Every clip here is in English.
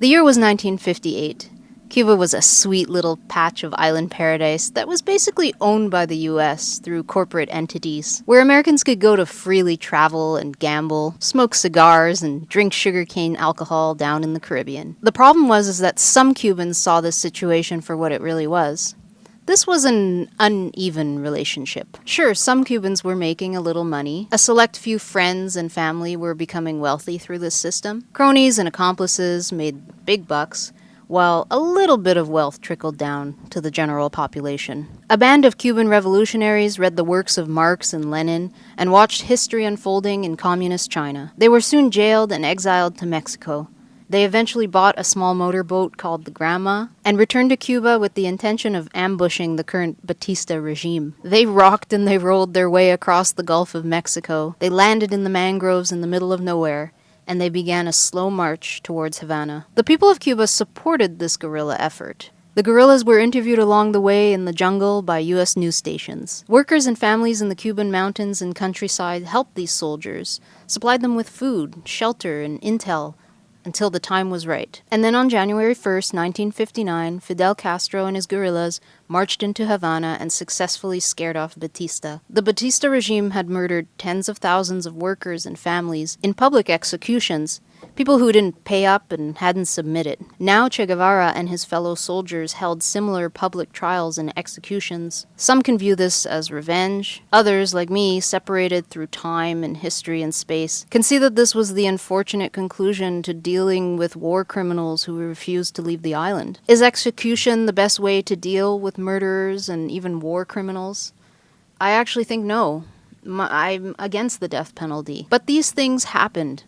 The year was 1958. Cuba was a sweet little patch of island paradise that was basically owned by the US through corporate entities, where Americans could go to freely travel and gamble, smoke cigars, and drink sugarcane alcohol down in the Caribbean. The problem was that some Cubans saw this situation for what it really was. This was an uneven relationship. Sure, some Cubans were making a little money. A select few friends and family were becoming wealthy through this system. Cronies and accomplices made big bucks, while a little bit of wealth trickled down to the general population. A band of Cuban revolutionaries read the works of Marx and Lenin and watched history unfolding in communist China. They were soon jailed and exiled to Mexico. They eventually bought a small motorboat called the Grandma and returned to Cuba with the intention of ambushing the current Batista regime. They rocked and they rolled their way across the Gulf of Mexico. They landed in the mangroves in the middle of nowhere, and they began a slow march towards Havana. The people of Cuba supported this guerrilla effort. The guerrillas were interviewed along the way in the jungle by U.S. news stations. Workers and families in the Cuban mountains and countryside helped these soldiers, supplied them with food, shelter, and intel, until the time was right. And then on January 1st, 1959, Fidel Castro and his guerrillas marched into Havana and successfully scared off Batista. The Batista regime had murdered tens of thousands of workers and families in public executions, people who didn't pay up and hadn't submitted. Now Che Guevara and his fellow soldiers held similar public trials and executions. Some can view this as revenge. Others, like me, separated through time and history and space, can see that this was the unfortunate conclusion to dealing with war criminals who refused to leave the island. Is execution the best way to deal with murderers and even war criminals? I actually think no. I'm against the death penalty. But these things happened.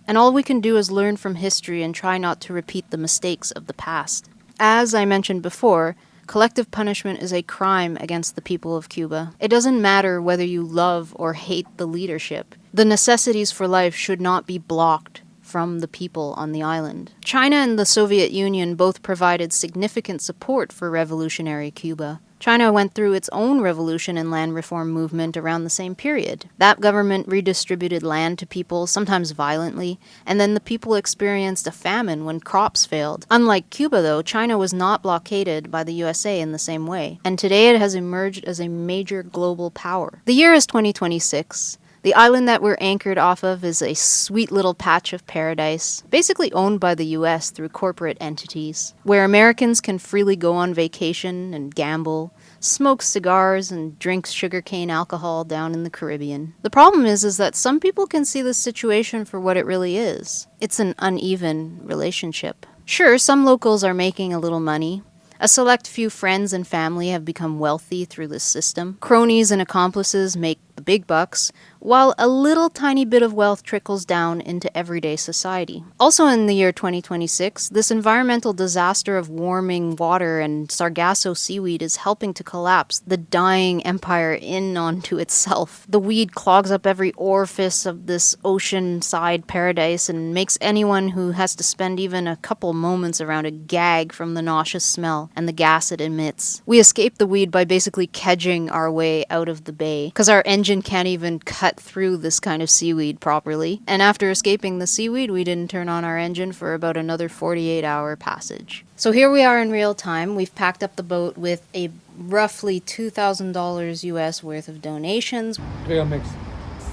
And all we can do is learn from history and try not to repeat the mistakes of the past. As I mentioned before, collective punishment is a crime against the people of Cuba. It doesn't matter whether you love or hate the leadership. The necessities for life should not be blocked from the people on the island. China and the Soviet Union both provided significant support for revolutionary Cuba. China went through its own revolution and land reform movement around the same period. That government redistributed land to people, sometimes violently, and then the people experienced a famine when crops failed. Unlike Cuba, though, China was not blockaded by the USA in the same way, and today it has emerged as a major global power. The year is 2026. The island that we're anchored off of is a sweet little patch of paradise, basically owned by the US through corporate entities, where Americans can freely go on vacation and gamble, smoke cigars, and drink sugarcane alcohol down in the Caribbean. The problem is that some people can see this situation for what it really is. It's an uneven relationship. Sure, some locals are making a little money. A select few friends and family have become wealthy through this system. Cronies and accomplices make the big bucks, while a little tiny bit of wealth trickles down into everyday society. Also in the year 2026, this environmental disaster of warming water and Sargasso seaweed is helping to collapse the dying empire in onto itself. The weed clogs up every orifice of this ocean-side paradise and makes anyone who has to spend even a couple moments around it gag from the nauseous smell and the gas it emits. We escape the weed by basically kedging our way out of the bay, because our engine can't even cut through this kind of seaweed properly. And after escaping the seaweed, we didn't turn on our engine for about another 48-hour passage. So here we are in real time. We've packed up the boat with a roughly $2,000 US worth of donations, Trail mix.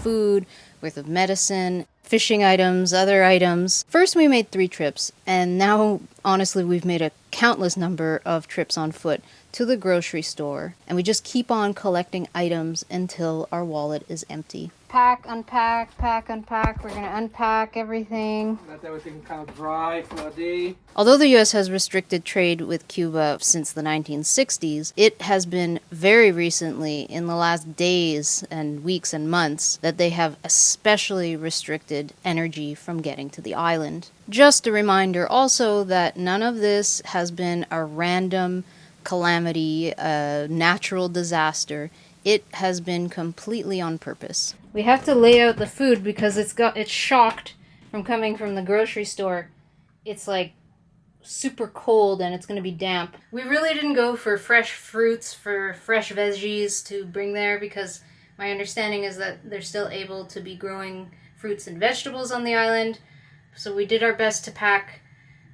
food, worth of medicine, fishing items, other items. First we made 3 trips, and now honestly we've made a countless number of trips on foot to the grocery store, and we just keep on collecting items until our wallet is empty. Pack, unpack, pack, unpack. We're gonna unpack everything. Let everything kind of dry for a day. Although the U.S. has restricted trade with Cuba since the 1960s, it has been very recently, in the last days and weeks and months, that they have especially restricted energy from getting to the island. Just a reminder also that none of this has been a random calamity, a natural disaster. It has been completely on purpose. We have to lay out the food because it's shocked from coming from the grocery store. It's like super cold and it's going to be damp. We really didn't go for fresh fruits, for fresh veggies to bring there, because my understanding is that they're still able to be growing fruits and vegetables on the island. So we did our best to pack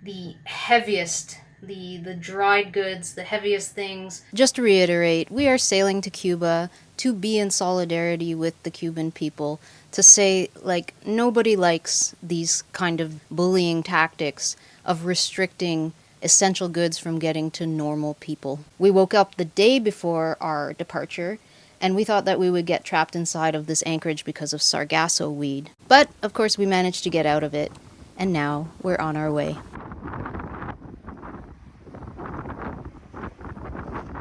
the heaviest, the dried goods, the heaviest things. Just to reiterate, we are sailing to Cuba to be in solidarity with the Cuban people, to say, like, nobody likes these kind of bullying tactics of restricting essential goods from getting to normal people. We woke up the day before our departure, and we thought that we would get trapped inside of this anchorage because of sargasso weed. But, of course, we managed to get out of it, and now we're on our way.